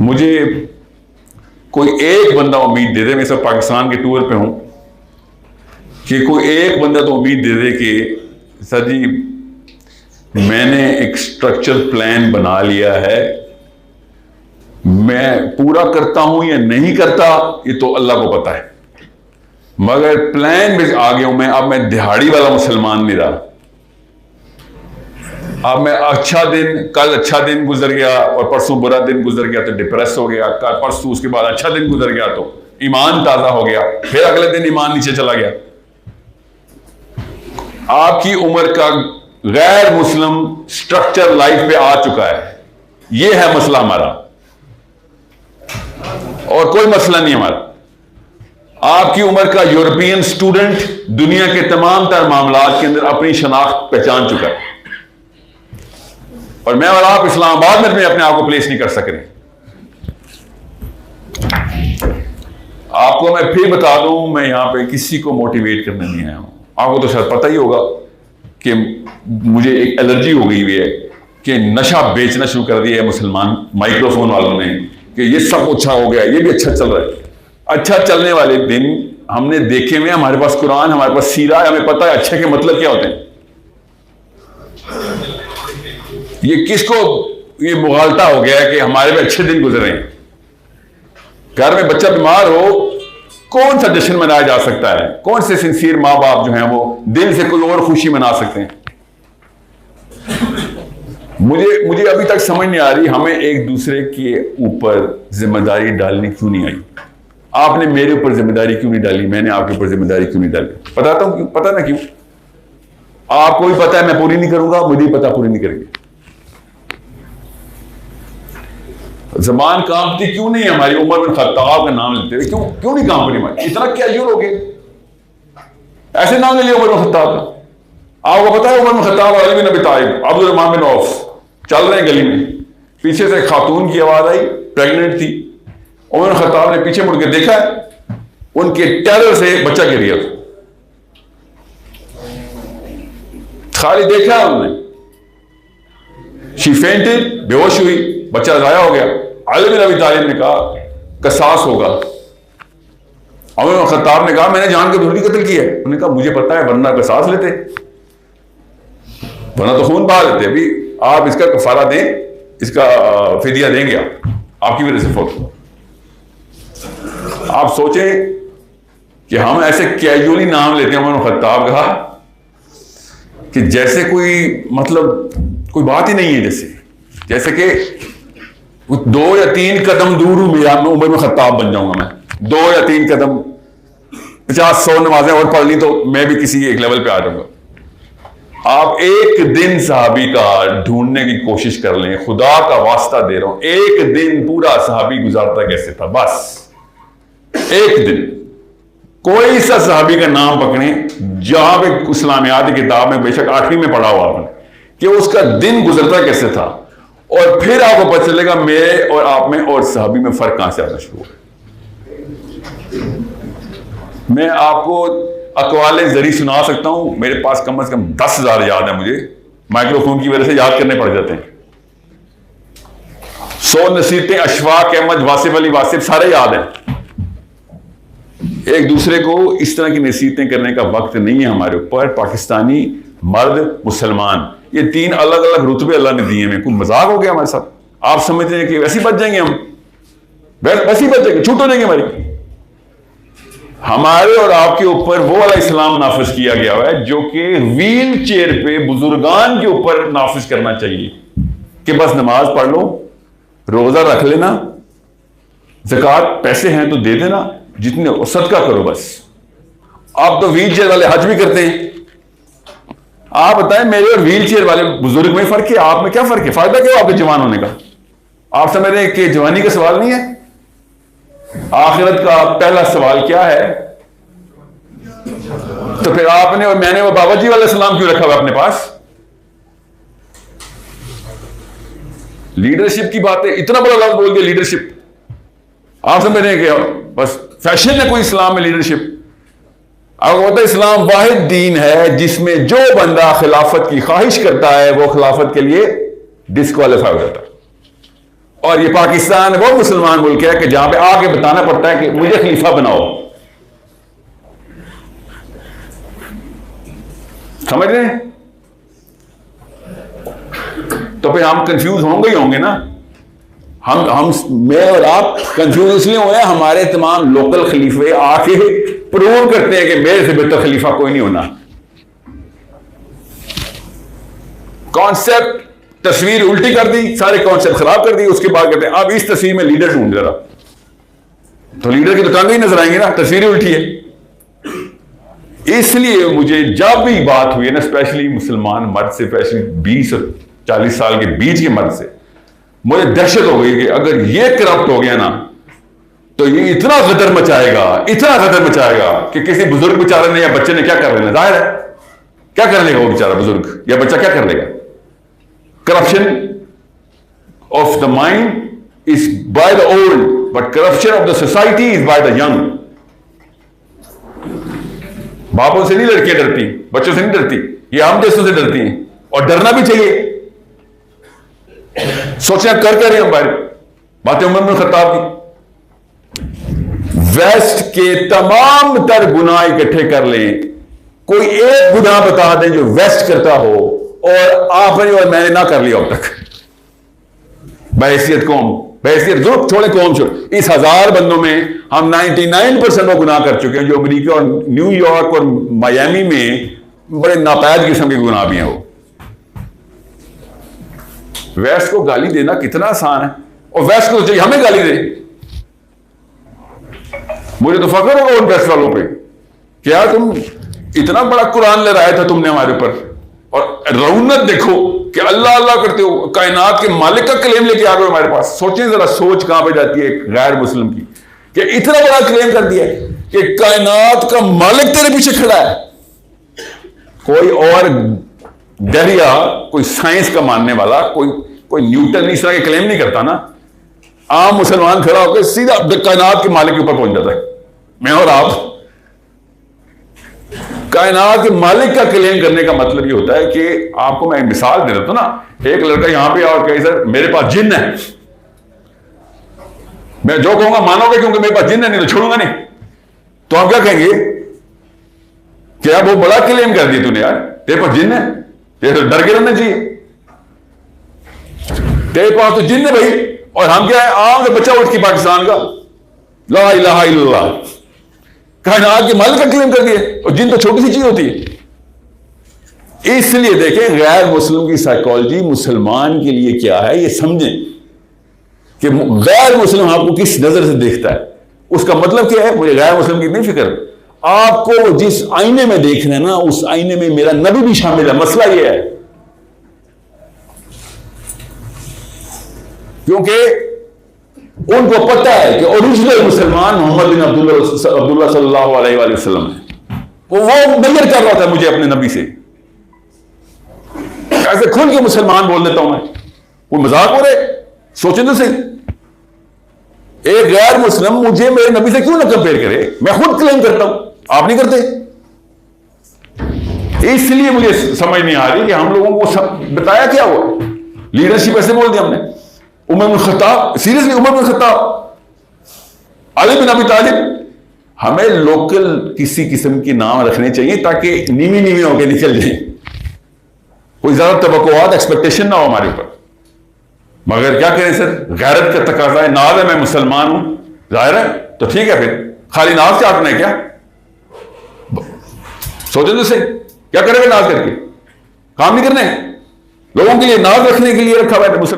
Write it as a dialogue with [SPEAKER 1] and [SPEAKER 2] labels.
[SPEAKER 1] مجھے کوئی ایک بندہ امید دے دے، میں سب پاکستان کے ٹور پہ ہوں، کہ کوئی ایک بندہ تو امید دے دے کہ سر جی میں نے ایک اسٹرکچر پلان بنا لیا ہے، میں پورا کرتا ہوں یا نہیں کرتا یہ تو اللہ کو پتا ہے، مگر پلان میں آ گیا ہوں میں، اب میں دہاڑی والا مسلمان نہیں رہا، اب میں اچھا دن، کل اچھا دن گزر گیا اور پرسوں برا دن گزر گیا تو ڈپریس ہو گیا، کل پرسوں اس کے بعد اچھا دن گزر گیا تو ایمان تازہ ہو گیا، پھر اگلے دن ایمان نیچے چلا گیا۔ آپ کی عمر کا غیر مسلم سٹرکچر لائف پہ آ چکا ہے، یہ ہے مسئلہ ہمارا، اور کوئی مسئلہ نہیں ہمارا۔ آپ کی عمر کا یورپین سٹوڈنٹ دنیا کے تمام تر معاملات کے اندر اپنی شناخت پہچان چکا ہے، اور میں اور آپ اسلام آباد میں اپنے آپ کو پلیس نہیں کر سک رہے۔ آپ کو میں پھر بتا دوں، میں یہاں پہ کسی کو موٹیویٹ کرنے نہیں آیا ہوں۔ آپ کو تو شاید پتہ ہی ہوگا کہ مجھے ایک الرجی ہو گئی ہوئی ہے کہ نشہ بیچنا شروع کر دیا ہے مسلمان مائکرو فون والوں نے، کہ یہ سب اچھا ہو گیا، یہ بھی اچھا چل رہا ہے۔ اچھا چلنے والے دن ہم نے دیکھے ہوئے، ہمارے پاس قرآن، ہمارے پاس سیرہ ہے، ہمیں پتہ ہے اچھے کے مطلب کیا ہوتے ہیں۔ یہ کس کو یہ مغالطہ ہو گیا ہے کہ ہمارے میں اچھے دن گزرے ہیں؟ گھر میں بچہ بیمار ہو، کون سا جشن منایا جا سکتا ہے؟ کون سے سنسیئر ماں باپ جو ہیں وہ دل سے کوئی اور خوشی منا سکتے ہیں؟ مجھے ابھی تک سمجھ نہیں آ رہی ہمیں ایک دوسرے کے اوپر ذمہ داری ڈالنی کیوں نہیں آئی۔ آپ نے میرے اوپر ذمہ داری کیوں نہیں ڈالی، میں نے آپ کے اوپر ذمہ داری کیوں نہیں ڈالی؟ بتاتا ہوں کیوں، پتا نہ کیوں۔ آپ کو بھی پتا ہے میں پوری نہیں کروں گا، مجھے بھی پتا پوری نہیں کریں گے۔ زبان کانپتی کیوں نہیں ہماری؟ عمر بن خطاب کا نام لیتے ہوئے کیوں نہیں کانپ رہی ہماری؟ اتنا کیجول ہو گئے، ایسے نام لے لیا عمر بن خطاب کا۔ آپ کو پتا ہے عمر بن خطاب، علی بن ابی طالب، عبد الرحمن بن عوف چل رہے ہیں گلی میں، پیچھے سے خاتون کی آواز آئی، پریگننٹ تھی۔ عمر بن خطاب نے پیچھے مڑ کے دیکھا، ان کے ٹیرر سے بچہ گر گیا، خالی دیکھا انہوں نے، شی فینٹڈ، بے ہوش ہوئی، بچہ ضائع ہو گیا۔ علی بن ابی طالب نے کہا قصاص ہوگا۔ عمر بن خطاب نے کہا میں نے جان کے تھوڑی قتل کیا ہے۔ انہوں نے کہا مجھے پتا ہے، ورنہ قصاص لیتے، ورنہ تو خون بہا لیتے۔ ابھی آپ اس کا کفارہ دیں، اس کا فدیہ دیں گے، آپ کی وجہ سے فوت ہوا۔ آپ سوچیں کہ ہم ایسے کیجولی نام لیتے ہیں عمر بن خطاب کا کہ جیسے کوئی مطلب کوئی بات ہی نہیں ہے، جیسے کہ 2 یا 3 قدم دور ہوں میں عمر بن خطاب بن جاؤں گا۔ میں 2 یا 3 قدم، 50-100 نمازیں اور پڑھ لی تو میں بھی کسی ایک لیول پہ آ جاؤں گا۔ آپ ایک دن صحابی کا ڈھونڈنے کی کوشش کر لیں، خدا کا واسطہ دے رہا ہوں، ایک دن پورا صحابی گزارتا کیسے تھا، بس ایک دن کوئی سا صحابی کا نام پکڑیں جہاں پہ اسلامیات کی کتاب میں بے شک 8ویں میں پڑھا ہوا آپ نے کہ اس کا دن گزرتا کیسے تھا، اور پھر آپ کو پتہ چلے گا میرے اور آپ میں اور صحابی میں فرق کہاں سے آنا شروع ہوا۔ میں آپ کو اقوال زری سنا سکتا ہوں، میرے پاس کم از کم 10,000 یاد ہے، مجھے مائکرو فون کی وجہ سے یاد کرنے پڑ جاتے ہیں۔ 100 نصیحتیں اشفاق احمد، واصف علی واصف، سارے یاد ہیں۔ ایک دوسرے کو اس طرح کی نصیحتیں کرنے کا وقت نہیں ہے ہمارے اوپر۔ پاکستانی مرد، مسلمان، یہ 3 الگ الگ رتبے اللہ نے دیے ہیں۔ کوئی مذاق ہو گیا ہمارے ساتھ؟ آپ سمجھتے ہیں کہ ویسے ہی بچ جائیں گے ہم؟ ویسے ہی بچ جائیں گے، چھوٹ ہو جائیں گے ہماری؟ ہمارے اور آپ کے اوپر وہ والا اسلام نافذ کیا گیا ہے جو کہ ویل چیئر پہ بزرگان کے اوپر نافذ کرنا چاہیے کہ بس نماز پڑھ لو، روزہ رکھ لینا، زکوٰۃ پیسے ہیں تو دے دینا، جتنے صدقہ کرو بس۔ آپ تو ویل چیئر والے حج بھی کرتے ہیں۔ آپ بتائیں میرے اور ویل چیئر والے بزرگ میں فرق ہے، آپ میں کیا فرق ہے؟ فائدہ کیا آپ کے جوان ہونے کا؟ آپ سمجھ رہے ہیں کہ جوانی کا سوال نہیں ہے؟ آخرت کا پہلا سوال کیا ہے؟ تو پھر آپ نے اور میں نے وہ بابا جی والا سلام کیوں رکھا ہوا اپنے پاس؟ لیڈرشپ کی بات ہے، اتنا بڑا لفظ بول کے لیڈرشپ، آپ سمجھ رہے ہیں کہ بس فیشن ہے کوئی اسلام میں لیڈرشپ؟ آپ کو پتا ہے اسلام واحد دین ہے جس میں جو بندہ خلافت کی خواہش کرتا ہے وہ خلافت کے لیے ڈسکوالیفائی ہو جاتا ہے، اور یہ پاکستان وہ مسلمان ملک ہے کہ جہاں پہ آ کے بتانا پڑتا ہے کہ مجھے خلیفہ بناؤ. سمجھ رہے ہیں؟ تو پھر ہم کنفیوز ہوں گے ہی ہوں گے نا. ہم میں اور آپ کنفیوز اس لیے ہوئے، ہمارے تمام لوکل خلیفے آ کے پروو کرتے ہیں کہ میرے سے بہتر خلیفہ کوئی نہیں ہونا. کانسیپٹ تصویر الٹی کر دی، سارے کانسیپٹ خراب کر دی. اس کے بعد کہتے ہیں اب اس تصویر میں لیڈر ڈھونڈ ذرا. تو لیڈر کی دکان ہی نظر آئیں گے نا، تصویر الٹی ہے. اس لیے مجھے جب بھی بات ہوئی ہے نا، اسپیشلی مسلمان مرد سے، اسپیشلی 20 اور 40 سال کے بیچ کے مرد سے، مجھے دہشت ہو گئی کہ اگر یہ کرپٹ ہو گیا نا تو یہ اتنا غدر مچائے گا کہ کسی بزرگ بیچارے نے یا بچے نے کیا کر لینا. ظاہر ہے کیا کر لے گا وہ بیچارہ بزرگ یا بچہ، کیا کر لے گا؟ Corruption of the mind is by the old but corruption of the society is by the young. باپوں سے نہیں لڑکیاں ڈرتی، بچوں سے نہیں ڈرتی، یہ عام دیشوں سے ڈرتی ہیں. اور ڈرنا بھی چاہیے. سوچنا کر رہے ہیں ہم باہر باتیں عمر بن خطاب کی. ویسٹ کے تمام تر گناہ اکٹھے کر لیں، کوئی ایک گناہ بتا دیں جو ویسٹ کرتا ہو اور آپ نے اور میں نے نہ کر لیا اب تک. بحیثیت قوم، بحیثیت ضرور چھوڑے قوم چھوڑ، اس 1000 بندوں میں ہم 99% وہ گناہ کر چکے ہیں جو امریکہ اور نیو یارک اور میامی میں بڑے ناپید قسم کے گناہ بھی ہیں. وہ ویسٹ کو گالی دینا کتنا آسان ہے، اور ویسٹ کو چاہیے ہمیں گالی دے. مجھے تو فخر ہوگا ان ویسٹ والوں پہ، کیا تم اتنا بڑا قرآن لے رہا تھا تم نے ہمارے اوپر، اور رونت دیکھو کہ اللہ اللہ کرتے ہو، کائنات کے مالک کا کلیم لے کے آ گئے ہمارے پاس. سوچیں ذرا، سوچ کہاں پہ جاتی ہے ایک غیر مسلم کی کہ اتنا بڑا کلیم کر دیا کہ کائنات کا مالک تیرے پیچھے کھڑا ہے. کوئی اور دریا، کوئی سائنس کا ماننے والا، کوئی نیوٹن اس طرح کے کلیم نہیں کرتا نا. عام مسلمان کھڑا ہو کے سیدھا کائنات کے مالک کے اوپر پہنچ جاتا ہے. میں اور آپ کائنات کے مالک کا کلیم کرنے کا مطلب یہ ہوتا ہے کہ آپ کو میں مثال دے دیتا ہوں نا. ایک لڑکا یہاں پہ اور کہے سر میرے پاس جن ہے، میں جو کہوں گا مانو گے کیونکہ میرے پاس جن ہے، نہیں تو چھوڑوں گا نہیں. تو ہم کیا کہیں گے کہ اب وہ بڑا کلیم کر دیا تو نے یار، تیرے پاس جن ہے، تیرے تو ڈر کے رہنا چاہیے، تیرے پاس تو جن ہے بھائی. اور ہم کیا ہے، عام سے بچہ اٹھ کے پاکستان کا لا الہ الا اللہ کائنات کے مالک کا کلیم کر دیا، اور جن تو چھوٹی سی چیز ہوتی ہے. اس لیے دیکھیں غیر مسلم کی سائیکالوجی مسلمان کے لیے کیا ہے یہ سمجھیں کہ غیر مسلم آپ کو کس نظر سے دیکھتا ہے. اس کا مطلب کیا ہے؟ مجھے غیر مسلم کی نہیں فکر، آپ کو جس آئینے میں دیکھ رہے ہیں نا اس آئینے میں میرا نبی بھی شامل ہے. مسئلہ یہ ہے کیونکہ ان کو پتہ ہے کہ اوریجنل مسلمان محمد بن عبداللہ صلی اللہ علیہ وآلہ وسلم ہے. وہ میئر کر رہا تھا مجھے اپنے نبی سے. ایسے کھل کے مسلمان بول دیتا ہوں میں، کوئی مذاق ہو رہے؟ سوچیں تو صحیح. ایک غیر مسلم مجھے میرے نبی سے کیوں نہ کمپیئر کرے؟ میں خود کلیم کرتا ہوں، آپ نہیں کرتے. اس لیے مجھے سمجھ نہیں آ رہی کہ ہم لوگوں کو بتایا کیا ہوا. لیڈرشپ ایسے بول دیا ہم نے. عمر بن خطاب، سیریسلی عمر بن خطاب، علی بن ابی طالب. ہمیں لوکل کسی قسم کے نام رکھنے چاہیے تاکہ نیوی ہو کے نکل جائیں، کوئی زیادہ توقعات ایکسپیکٹیشن نہ ہو ہمارے اوپر. مگر کیا کریں سر، غیرت کا تقاضا ہے. ناز ہے میں مسلمان ہوں، ظاہر ہے تو ٹھیک ہے، پھر خالی ناز چاٹنا ہے کیا؟ سوچیں تو صحیح، کیا کرے گا ناز کر کے؟ کام نہیں کرنے. لوگوں کے لیے ناز رکھنے کے لیے رکھا ہوا ہے مسلمان.